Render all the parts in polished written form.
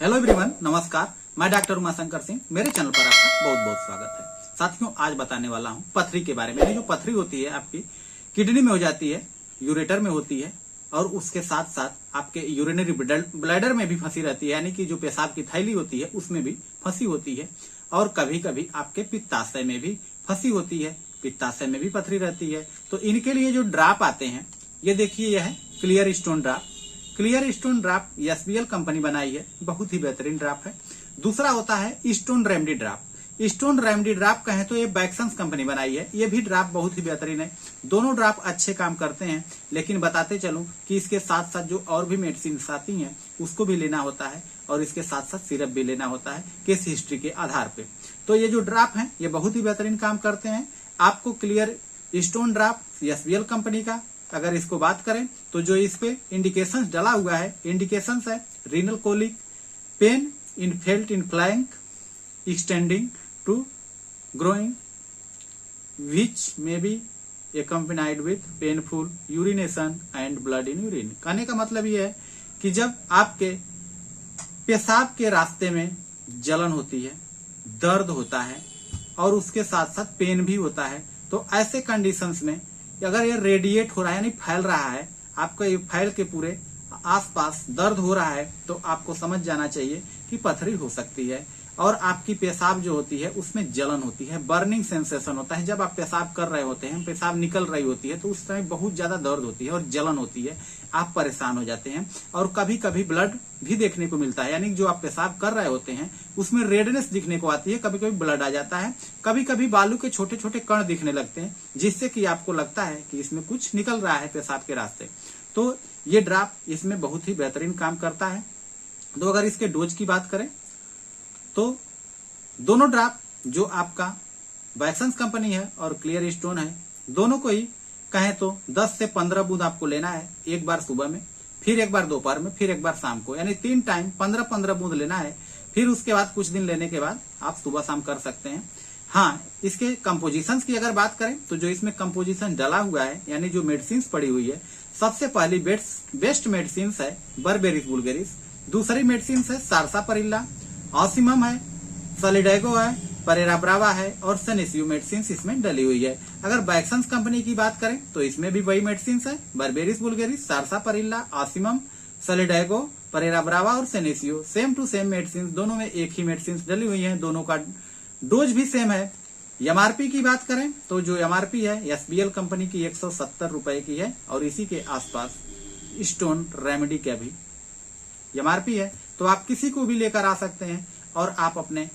Hello everyone, नमस्कार। मैं doctor Umashankar Singh. मेरे चैनल पर आपका बहुत बहुत स्वागत है। साथियों, आज बताने वाला हूं पथरी के बारे में। ये जो पथरी होती है आपकी किडनी में हो जाती है, यूरेटर में होती है और उसके साथ साथ आपके यूरिनरी ब्लैडर में भी फंसी रहती है, यानी कि जो पेशाब की थैली होती है उसमें भी फंसी होती है और कभी कभी आपके पित्ताशय में भी फंसी होती है। पित्ताशय में भी पथरी रहती है। तो इनके लिए जो ड्राप आते हैं, ये देखिए, यह है clear stone drop. Clear stone drop SBL company बनाई है, बहुत ही बेहतरीन ड्राप है। दूसरा होता है stone remedy drop. Stone remedy drop कहें तो ये बैक्संस कंपनी बनाई है। ये भी ड्राप बहुत ही बेहतरीन है। दोनों ड्राप अच्छे काम करते हैं, लेकिन बताते चलूं कि इसके साथ साथ जो और भी मेडिसिन आती हैं उसको भी लेना होता है और इसके साथ साथ सिरप भी लेना होता है केस हिस्ट्री के आधार पे। तो ये जो ड्राप है ये बहुत ही बेहतरीन काम करते हैं। आपको clear stone drop SBL company का अगर इसको बात करें तो जो इस पे इंडिकेशंस डला हुआ है, इंडिकेशंस है renal colic, pain in felt in flank extending to groin which may be accompanied with painful urination and blood in urine. कहने का मतलब ये है कि जब आपके पेशाब के रास्ते में जलन होती है, दर्द होता है और उसके साथ साथ पेन भी होता है, तो ऐसे कंडीशंस में अगर ये रेडिएट हो रहा है यानी फैल रहा है, आपका ये फैल के पूरे आसपास दर्द हो रहा है, तो आपको समझ जाना चाहिए कि पथरी हो सकती है। और आपकी पेशाब जो होती है उसमें जलन होती है, बर्निंग सेंसेशन होता है। जब आप पेशाब कर रहे होते हैं, पेशाब निकल रही होती है, तो उस समय बहुत ज्यादा दर्द होती है और जलन होती है, आप परेशान हो जाते हैं। और कभी कभी ब्लड भी देखने को मिलता है, यानी जो आप पेशाब कर रहे होते हैं उसमें रेडनेस दिखने को आती है, कभी कभी ब्लड आ जाता है, कभी कभी बालू के छोटे छोटे कण दिखने लगते हैं, जिससे कि आपको लगता है कि इसमें कुछ निकल रहा है पेशाब के रास्ते। तो ये ड्राप इसमें बहुत ही बेहतरीन काम करता है। तो अगर इसके डोज की बात करें तो दोनों ड्राप जो आपका बैक्संस कंपनी है और क्लियर स्टोन है, दोनों को ही कहें तो 10 से 15 बूंद आपको लेना है। एक बार सुबह में, फिर एक बार दोपहर में, फिर एक बार शाम को, यानी 3 टाइम 15-15 बूंद लेना है। फिर उसके बाद कुछ दिन लेने के बाद आप सुबह शाम कर सकते हैं। हाँ, इसके कंपोजिशन की अगर बात करें तो जो इसमें कंपोजिशन डला हुआ है, यानी जो मेडिसिन पड़ी हुई है, सबसे पहली बेस्ट मेडिसिन है बर्बेरिस वुल्गेरिस। दूसरी मेडिसिन है सारसापरिल्ला, ऑसिमम है, सॉलिडेगो है, परेरा ब्रावा है और सेनेसियो मेडिसिन इसमें डली हुई है। अगर बैक्संस कंपनी की बात करें तो इसमें भी वही मेडिसिन है, बर्बेरिस वुल्गेरिस, सारसापरिल्ला, ऑसिमम, सॉलिडेगो, परेरा ब्रावा और सेनेसियो। सेम टू सेम मेडिसिन, दोनों में एक ही मेडिसिन डली हुई है, दोनों का डोज भी सेम है। एमआरपी की बात करें तो जो एमआरपी है एसबीएल कंपनी की 170 रुपए की है और इसी के आसपास स्टोन रेमेडी का भी एमआरपी है। तो आप किसी को भी लेकर आ सकते हैं और आप अपने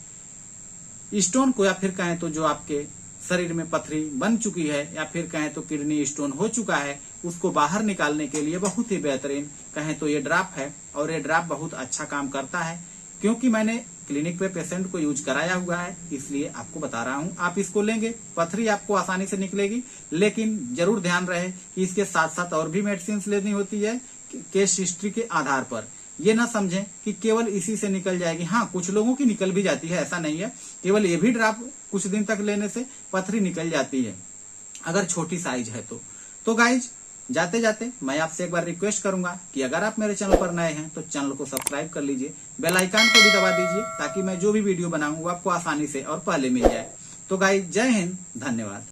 स्टोन को, या फिर कहें तो जो आपके शरीर में पथरी बन चुकी है, या फिर कहें तो किडनी स्टोन हो चुका है, उसको बाहर निकालने के लिए बहुत ही बेहतरीन कहें तो ये ड्राप है। और ये ड्राप बहुत अच्छा काम करता है, क्योंकि मैंने क्लिनिक पे पेशेंट को यूज कराया हुआ है, इसलिए आपको बता रहा हूं। आप इसको लेंगे, पथरी आपको आसानी से निकलेगी, लेकिन जरूर ध्यान रहे कि इसके साथ साथ और भी मेडिसिन लेनी होती है केस हिस्ट्री के आधार पर। ये ना समझें कि केवल इसी से निकल जाएगी। हाँ, कुछ लोगों की निकल भी जाती है, ऐसा नहीं है। केवल ये भी ड्राप कुछ दिन तक लेने से पथरी निकल जाती है, अगर छोटी साइज है तो गाइज, जाते जाते मैं आपसे एक बार रिक्वेस्ट करूंगा कि अगर आप मेरे चैनल पर नए हैं तो चैनल को सब्सक्राइब कर लीजिए, बेल आइकन को भी दबा दीजिए, ताकि मैं जो भी वीडियो बनाऊं वो आपको आसानी से और पहले मिल जाए। तो गाइज, जय हिंद, धन्यवाद।